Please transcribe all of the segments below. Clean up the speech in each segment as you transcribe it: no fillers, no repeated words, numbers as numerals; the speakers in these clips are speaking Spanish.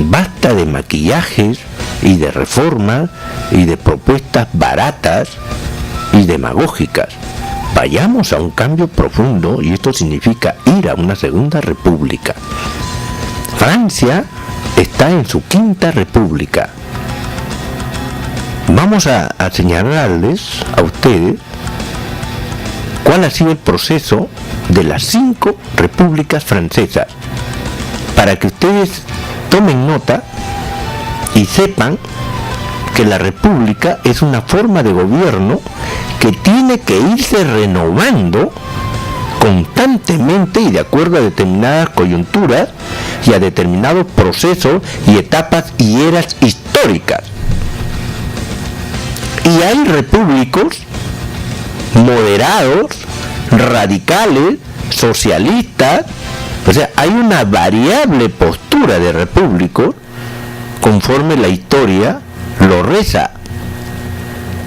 Basta de maquillajes y de reformas y de propuestas baratas y demagógicas. Vayamos a un cambio profundo, y esto significa ir a una segunda república. Francia está en su quinta república. Vamos a señalarles a ustedes cuál ha sido el proceso de las 5 repúblicas francesas, para que ustedes tomen nota y sepan que la república es una forma de gobierno que tiene que irse renovando constantemente y de acuerdo a determinadas coyunturas y a determinados procesos y etapas y eras históricas. Y hay repúblicos moderados, radicales, socialistas, o sea, hay una variable postura de repúblicos conforme la historia lo reza.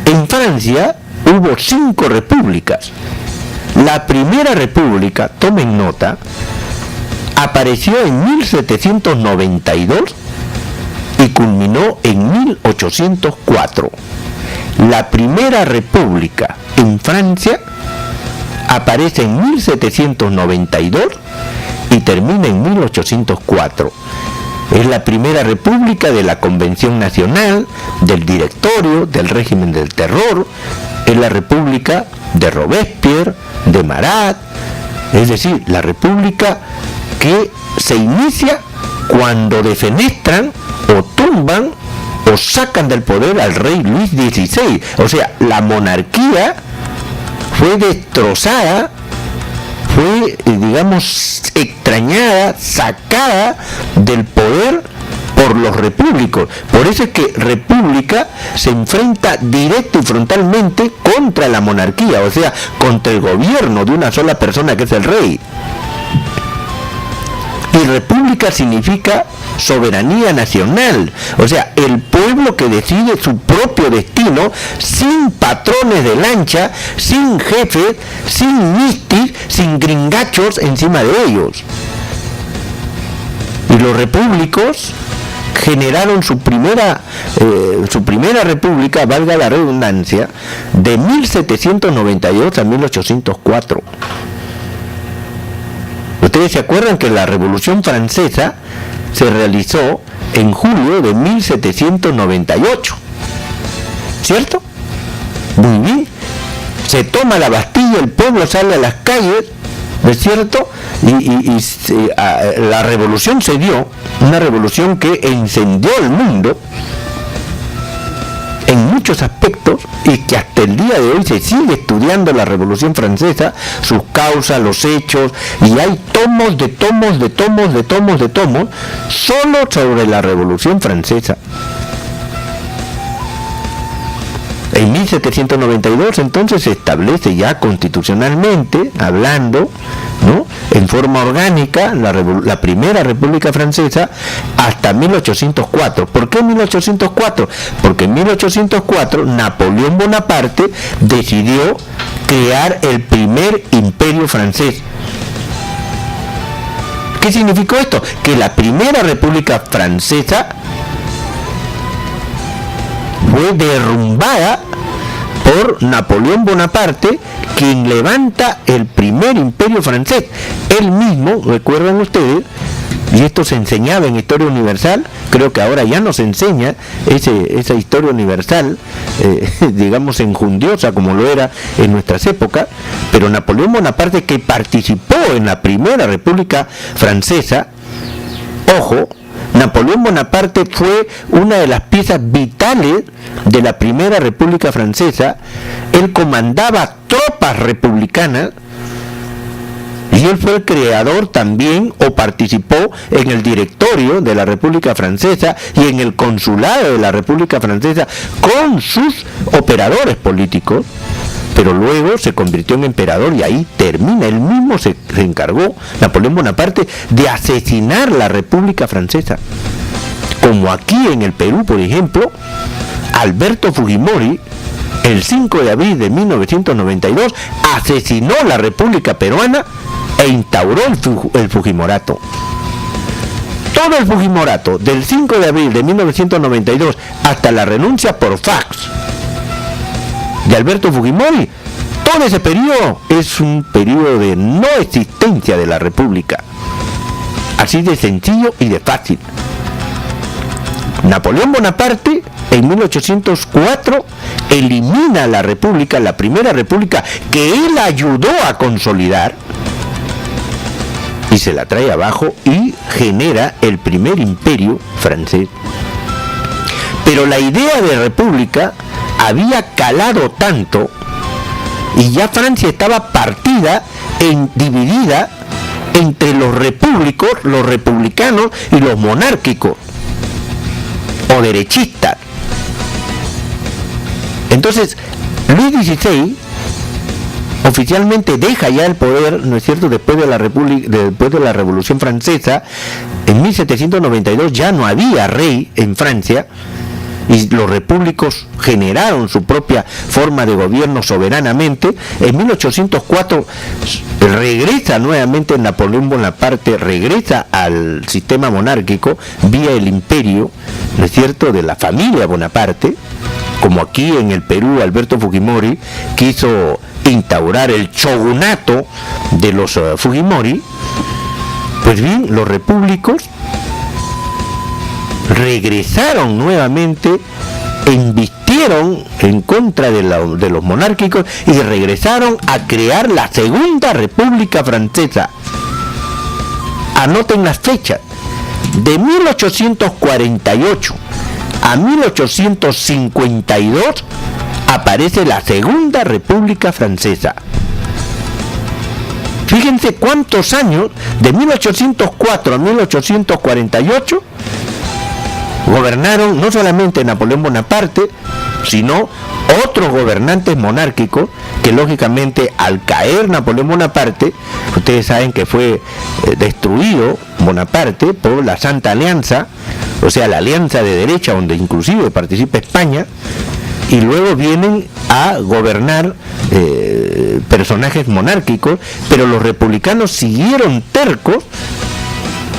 En Francia hubo 5 repúblicas. La primera república, tomen nota, apareció en 1792 y culminó en 1804. La primera república en Francia aparece en 1792 y termina en 1804. Es la primera república de la Convención Nacional, del Directorio, del régimen del terror. Es la república de Robespierre, de Marat, es decir, la república que se inicia cuando defenestran o tumban o sacan del poder al rey Luis XVI. O sea, la monarquía fue destrozada, fue, digamos, extrañada, sacada del poder por los repúblicos. Por eso es que república se enfrenta directo y frontalmente contra la monarquía, o sea, contra el gobierno de una sola persona que es el rey. Y república significa soberanía nacional, o sea, el pueblo que decide su propio destino sin patrones de lancha, sin jefes, sin mistis, sin gringachos encima de ellos. Y los repúblicos generaron su primera república, valga la redundancia, de 1792 a 1804. Ustedes se acuerdan que la Revolución Francesa se realizó en julio de 1798, ¿cierto? Muy bien. Se toma la Bastilla, el pueblo sale a las calles, ¿no es cierto? La revolución se dio, una revolución que encendió el mundo en muchos aspectos y que hasta el día de hoy se sigue estudiando la Revolución Francesa, sus causas, los hechos, y hay tomos de tomos de tomos de tomos de tomos solo sobre la Revolución Francesa. En 1792 entonces se establece ya constitucionalmente, hablando, ¿no?, en forma orgánica, la primera República Francesa hasta 1804. ¿Por qué 1804? Porque en 1804 Napoleón Bonaparte decidió crear el primer imperio francés. ¿Qué significó esto? Que la primera República Francesa fue derrumbada por Napoleón Bonaparte, quien levanta el primer imperio francés. Él mismo, recuerdan ustedes, y esto se enseñaba en Historia Universal, creo que ahora ya no se enseña esa Historia Universal, digamos, enjundiosa como lo era en nuestras épocas, pero Napoleón Bonaparte, que participó en la primera República Francesa, ojo, Napoleón Bonaparte fue una de las piezas vitales de la primera República Francesa. Él comandaba tropas republicanas y él fue el creador también, o participó en el directorio de la República Francesa y en el consulado de la República Francesa con sus operadores políticos, pero luego se convirtió en emperador y ahí termina. Él mismo se encargó, Napoleón Bonaparte, de asesinar la República Francesa. Como aquí en el Perú, por ejemplo, Alberto Fujimori, el 5 de abril de 1992, asesinó la República Peruana e instauró el Fujimorato. todo el Fujimorato, del 5 de abril de 1992 hasta la renuncia por fax de Alberto Fujimori, todo ese periodo es un periodo de no existencia de la República. Así de sencillo y de fácil. Napoleón Bonaparte en 1804 elimina la República, la primera República que él ayudó a consolidar, y se la trae abajo y genera el primer imperio francés. Pero la idea de república había calado tanto y ya Francia estaba partida, dividida entre los repúblicos, los republicanos y los monárquicos o derechistas. Entonces Luis XVI oficialmente deja ya el poder, ¿no es cierto?, después de la Revolución Francesa. En 1792 ya no había rey en Francia y los repúblicos generaron su propia forma de gobierno soberanamente. En 1804 regresa nuevamente Napoleón Bonaparte, regresa al sistema monárquico vía el imperio, ¿no es cierto?, de la familia Bonaparte, como aquí en el Perú Alberto Fujimori quiso instaurar el shogunato de los Fujimori. Pues bien, los repúblicos regresaron nuevamente, embistieron en contra de los monárquicos y regresaron a crear la Segunda República Francesa. Anoten las fechas: de 1848 a 1852 aparece la Segunda República Francesa. Fíjense cuántos años, de 1804 a 1848, gobernaron no solamente Napoleón Bonaparte, sino otros gobernantes monárquicos que lógicamente al caer Napoleón Bonaparte, ustedes saben que fue destruido Bonaparte por la Santa Alianza, o sea, la alianza de derecha donde inclusive participa España, y luego vienen a gobernar personajes monárquicos, pero los republicanos siguieron tercos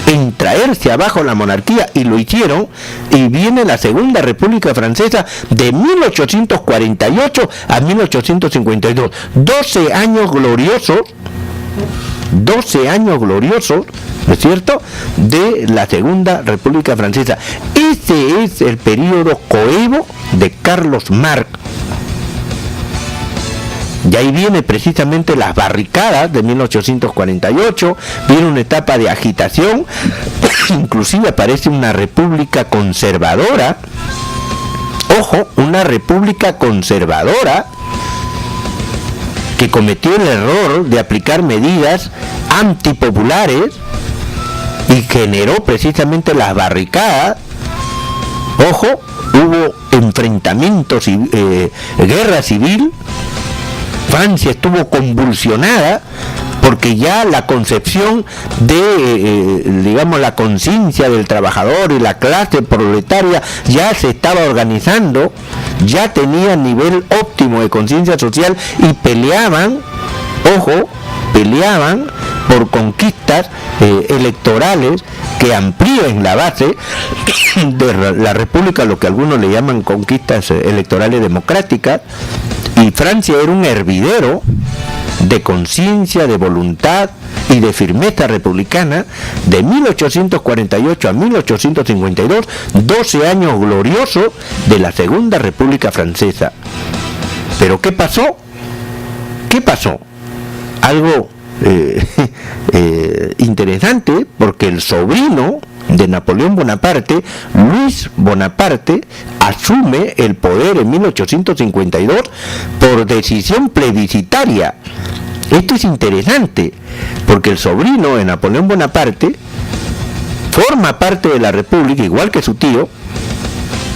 en traerse abajo la monarquía y lo hicieron, y viene la Segunda República Francesa de 1848 a 1852. 12 años gloriosos, ¿no es cierto?, de la Segunda República Francesa. Ese es el periodo coevo de Carlos Marx. Y ahí viene precisamente las barricadas de 1848, viene una etapa de agitación, inclusive aparece una república conservadora, ojo, una república conservadora que cometió el error de aplicar medidas antipopulares y generó precisamente las barricadas. Ojo, hubo enfrentamientos y guerra civil. Francia estuvo convulsionada porque ya la concepción de, digamos, la conciencia del trabajador y la clase proletaria ya se estaba organizando, ya tenía nivel óptimo de conciencia social y peleaban, ojo, peleaban por conquistas electorales que amplíen la base de la República, lo que algunos le llaman conquistas electorales democráticas. Y Francia era un hervidero de conciencia, de voluntad y de firmeza republicana. De 1848 a 1852, 12 años gloriosos de la Segunda República Francesa. Pero ¿qué pasó? ¿Qué pasó? Algo interesante, porque el sobrino de Napoleón Bonaparte, Luis Bonaparte, asume el poder en 1852 por decisión plebiscitaria. Esto es interesante, porque el sobrino de Napoleón Bonaparte forma parte de la República, igual que su tío,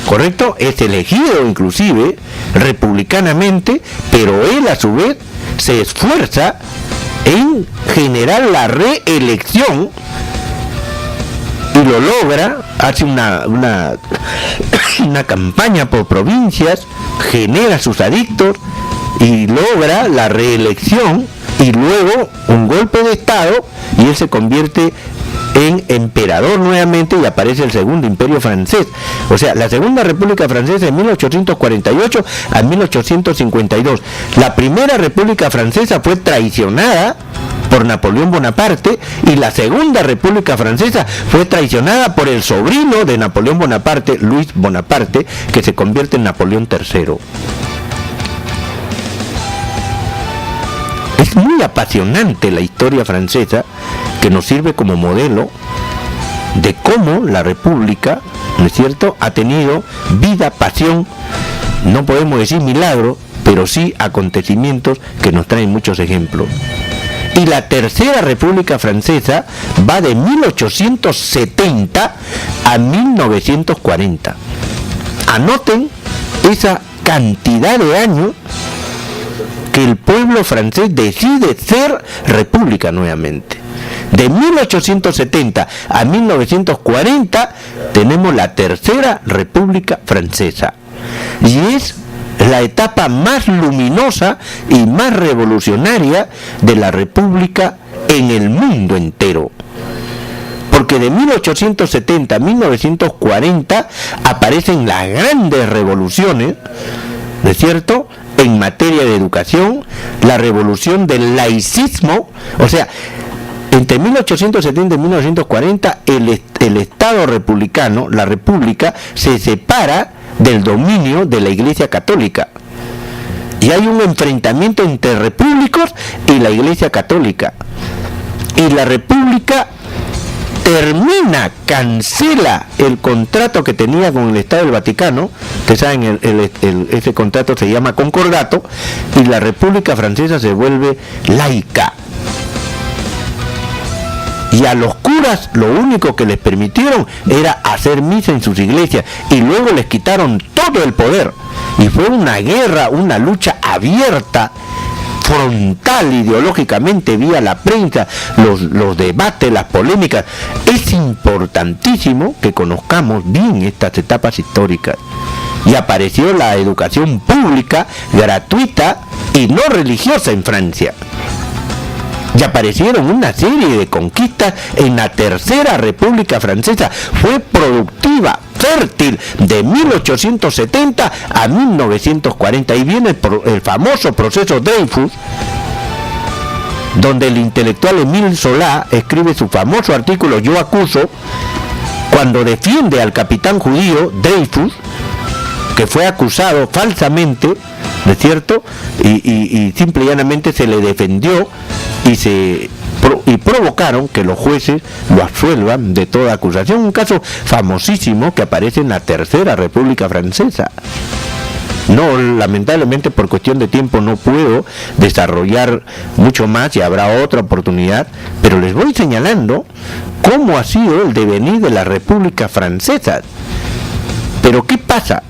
¿correcto? Es elegido inclusive republicanamente, pero él a su vez se esfuerza en generar la reelección y lo logra, hace una campaña por provincias, genera sus adictos y logra la reelección, y luego un golpe de estado y él se convierte en emperador nuevamente y aparece el Segundo Imperio Francés. O sea, la Segunda República Francesa de 1848 a 1852. La Primera República Francesa fue traicionada por Napoleón Bonaparte y la Segunda República Francesa fue traicionada por el sobrino de Napoleón Bonaparte, Luis Bonaparte, que se convierte en Napoleón III. Es muy apasionante la historia francesa, que nos sirve como modelo de cómo la República, ¿no es cierto?, ha tenido vida, pasión, no podemos decir milagro, pero sí acontecimientos que nos traen muchos ejemplos. Y la Tercera República Francesa va de 1870 a 1940. Anoten esa cantidad de años que el pueblo francés decide ser república nuevamente. De 1870 a 1940 tenemos la Tercera República Francesa. Y es la etapa más luminosa y más revolucionaria de la República en el mundo entero. Porque de 1870 a 1940 aparecen las grandes revoluciones, ¿no es cierto?, en materia de educación, la revolución del laicismo. O sea, entre 1870 y 1940 el Estado republicano, la República, se separa del dominio de la Iglesia Católica. Y hay un enfrentamiento entre repúblicos y la Iglesia Católica. Y la República termina, cancela el contrato que tenía con el Estado del Vaticano, que saben, ese contrato se llama concordato, y la República Francesa se vuelve laica. Y a los curas lo único que les permitieron era hacer misa en sus iglesias, y luego les quitaron todo el poder. Y fue una guerra, una lucha abierta, frontal ideológicamente, vía la prensa, los debates, las polémicas. Es importantísimo que conozcamos bien estas etapas históricas. Y apareció la educación pública, gratuita y no religiosa en Francia. Y aparecieron una serie de conquistas en la Tercera República Francesa. Fue productiva, fértil, de 1870 a 1940. Y viene el famoso proceso Dreyfus, donde el intelectual Émile Zola escribe su famoso artículo Yo acuso, cuando defiende al capitán judío Dreyfus, que fue acusado falsamente, ¿no es cierto?, y simple y llanamente se le defendió y provocaron que los jueces lo absuelvan de toda acusación. Un caso famosísimo que aparece en la Tercera República Francesa. No, lamentablemente por cuestión de tiempo no puedo desarrollar mucho más y habrá otra oportunidad, pero les voy señalando cómo ha sido el devenir de la República Francesa. Pero ¿qué pasa?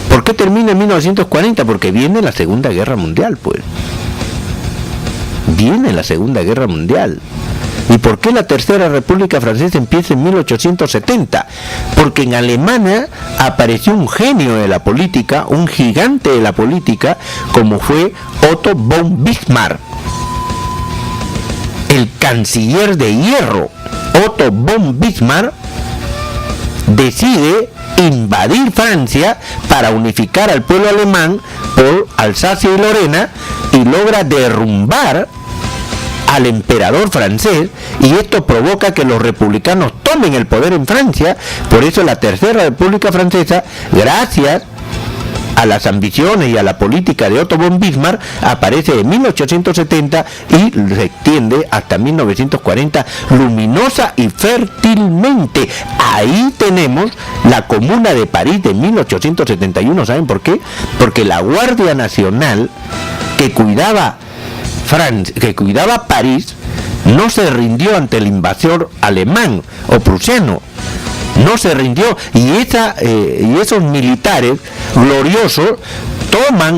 ¿Por qué termina en 1940? Porque viene la Segunda Guerra Mundial, pues. Viene la Segunda Guerra Mundial. ¿Y por qué la Tercera República Francesa empieza en 1870? Porque en Alemania apareció un genio de la política, un gigante de la política, como fue Otto von Bismarck, el canciller de hierro. Otto von Bismarck decide invadir Francia para unificar al pueblo alemán por Alsacia y Lorena, y logra derrumbar al emperador francés, y esto provoca que los republicanos tomen el poder en Francia. Por eso la Tercera República Francesa, gracias a las ambiciones y a la política de Otto von Bismarck, aparece en 1870 y se extiende hasta 1940 luminosa y fértilmente. Ahí tenemos la Comuna de París de 1871. ¿Saben por qué? Porque la Guardia Nacional que cuidaba París no se rindió ante el invasor alemán o prusiano. No se rindió, y esos militares gloriosos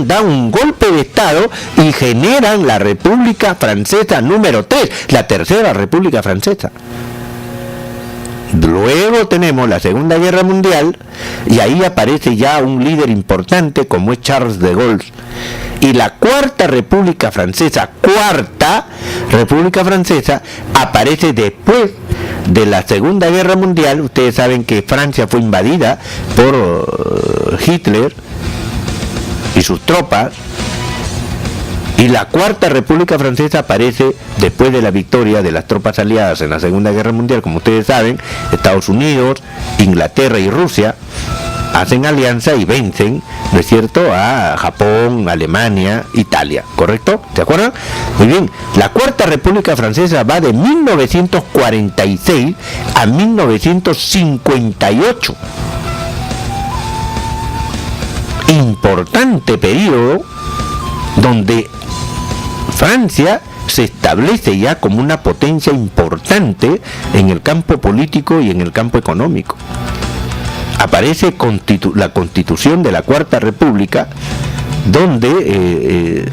dan un golpe de estado y generan la República Francesa número 3, la Tercera República Francesa. Luego tenemos la Segunda Guerra Mundial, y ahí aparece ya un líder importante como es Charles de Gaulle. Y la Cuarta República Francesa, aparece después de la Segunda Guerra Mundial. Ustedes saben que Francia fue invadida por Hitler y sus tropas, y la Cuarta República Francesa aparece después de la victoria de las tropas aliadas en la Segunda Guerra Mundial. Como ustedes saben, Estados Unidos, Inglaterra y Rusia hacen alianza y vencen, ¿no es cierto?, a Japón, Alemania, Italia, ¿correcto? ¿Se acuerdan? Muy bien, la Cuarta República Francesa va de 1946 a 1958. Importante periodo donde Francia se establece ya como una potencia importante en el campo político y en el campo económico. Aparece la Constitución de la Cuarta República, donde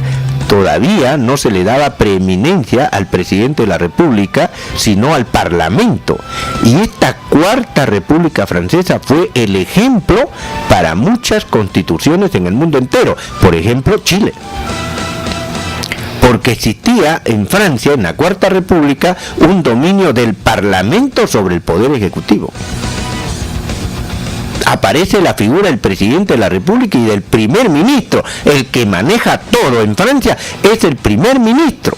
todavía no se le daba preeminencia al presidente de la República, sino al Parlamento. Y esta Cuarta República Francesa fue el ejemplo para muchas constituciones en el mundo entero. Por ejemplo, Chile. Porque existía en Francia, en la Cuarta República, un dominio del Parlamento sobre el Poder Ejecutivo. Aparece la figura del presidente de la República y del primer ministro. El que maneja todo en Francia es el primer ministro.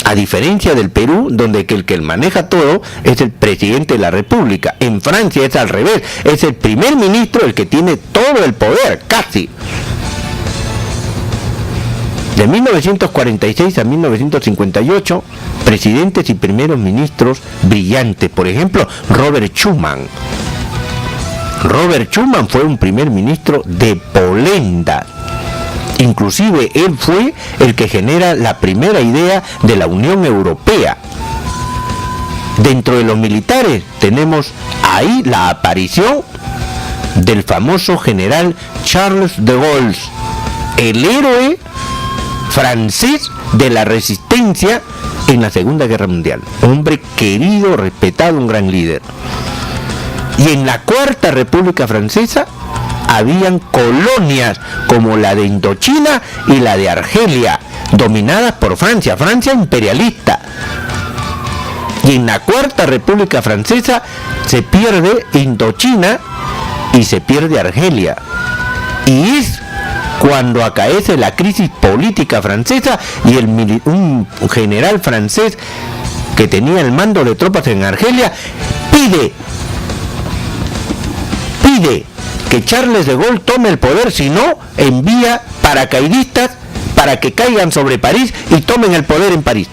A diferencia del Perú, donde el que maneja todo es el presidente de la República. En Francia es al revés. Es el primer ministro el que tiene todo el poder, casi. De 1946 a 1958, presidentes y primeros ministros brillantes. Por ejemplo, Robert Schuman. Robert Schuman fue un primer ministro de Polenda. Inclusive él fue el que genera la primera idea de la Unión Europea. Dentro de los militares tenemos ahí la aparición del famoso general Charles de Gaulle, el héroe francés de la resistencia en la Segunda Guerra Mundial. Hombre querido, respetado, un gran líder. Y en la Cuarta República Francesa habían colonias como la de Indochina y la de Argelia, dominadas por Francia, Francia imperialista. Y en la Cuarta República Francesa se pierde Indochina y se pierde Argelia. Y es cuando acaece la crisis política francesa y un general francés que tenía el mando de tropas en Argelia pide que Charles de Gaulle tome el poder, si no, envía paracaidistas para que caigan sobre París y tomen el poder en París.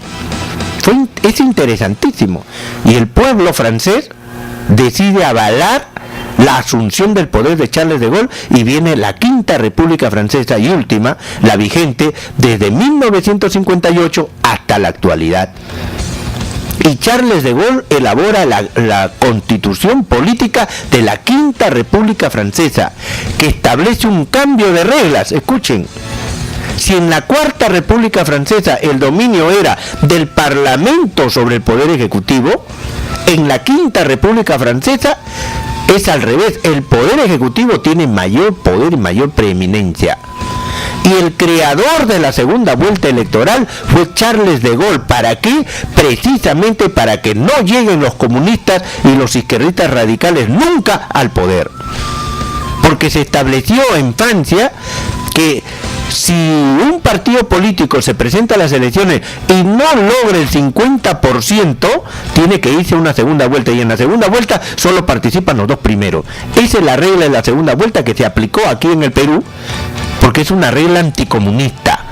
Es interesantísimo. Y el pueblo francés decide avalar la asunción del poder de Charles de Gaulle y viene la Quinta República Francesa y última, la vigente desde 1958 hasta la actualidad. Y Charles de Gaulle elabora la constitución política de la Quinta República Francesa, que establece un cambio de reglas. Escuchen, si en la Cuarta República Francesa el dominio era del Parlamento sobre el Poder Ejecutivo, en la Quinta República Francesa es al revés. El Poder Ejecutivo tiene mayor poder y mayor preeminencia. Y el creador de la segunda vuelta electoral fue Charles de Gaulle. ¿Para qué? Precisamente para que no lleguen los comunistas y los izquierdistas radicales nunca al poder. Porque se estableció en Francia que si un partido político se presenta a las elecciones y no logra el 50%, tiene que irse a una segunda vuelta, y en la segunda vuelta solo participan los dos primeros. Esa es la regla de la segunda vuelta que se aplicó aquí en el Perú, porque es una regla anticomunista,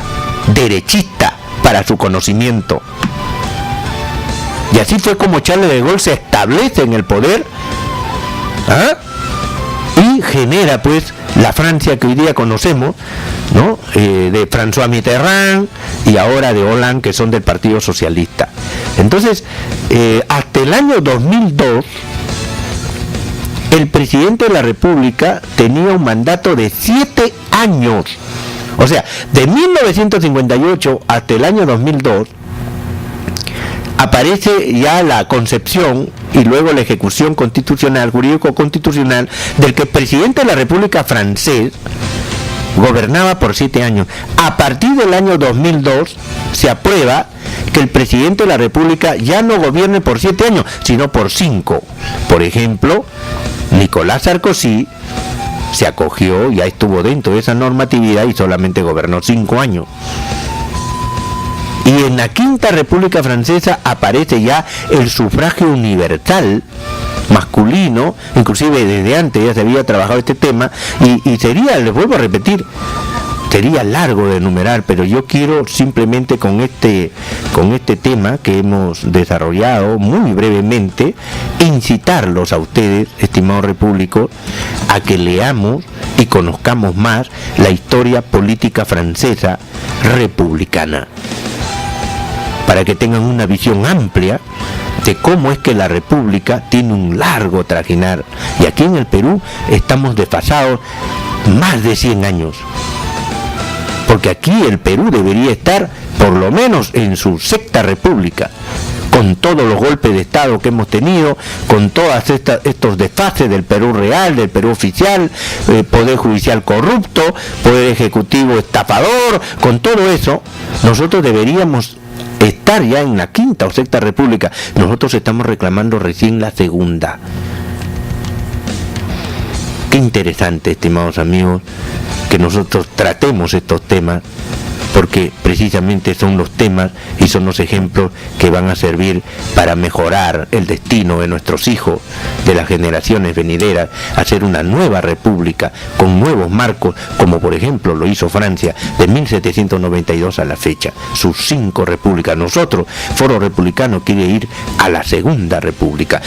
derechista, para su conocimiento. Y así fue como Charles de Gaulle se establece en el poder, y genera pues la Francia que hoy día conocemos, ¿no? De François Mitterrand y ahora de Hollande, que son del Partido Socialista. Entonces, hasta el año 2002, el presidente de la República tenía un mandato de 7 años. O sea, de 1958 hasta el año 2002, aparece ya la concepción y luego la ejecución constitucional, jurídico-constitucional, del que el presidente de la República francés gobernaba por 7 años. A partir del año 2002 se aprueba que el presidente de la República ya no gobierne por 7 años, sino por 5. Por ejemplo, Nicolás Sarkozy se acogió, ya estuvo dentro de esa normatividad y solamente gobernó 5 años. Y en la Quinta República Francesa aparece ya el sufragio universal masculino, inclusive desde antes ya se había trabajado este tema, y sería, les vuelvo a repetir, sería largo de enumerar, pero yo quiero simplemente con este tema que hemos desarrollado muy brevemente, incitarlos a ustedes, estimados repúblicos, a que leamos y conozcamos más la historia política francesa republicana, para que tengan una visión amplia de cómo es que la República tiene un largo trajinar. Y aquí en el Perú estamos desfasados más de 100 años. Porque aquí el Perú debería estar por lo menos en su sexta república, con todos los golpes de Estado que hemos tenido, con todos estos desfases del Perú real, del Perú oficial, poder judicial corrupto, poder ejecutivo estafador, con todo eso, nosotros deberíamos estar ya en la quinta o sexta república. Nosotros estamos reclamando recién la segunda. Qué interesante, estimados amigos, que nosotros tratemos estos temas, porque precisamente son los temas y son los ejemplos que van a servir para mejorar el destino de nuestros hijos, de las generaciones venideras, hacer una nueva república con nuevos marcos, como por ejemplo lo hizo Francia de 1792 a la fecha, sus 5 repúblicas. Nosotros, Foro Republicano, quiere ir a la segunda república.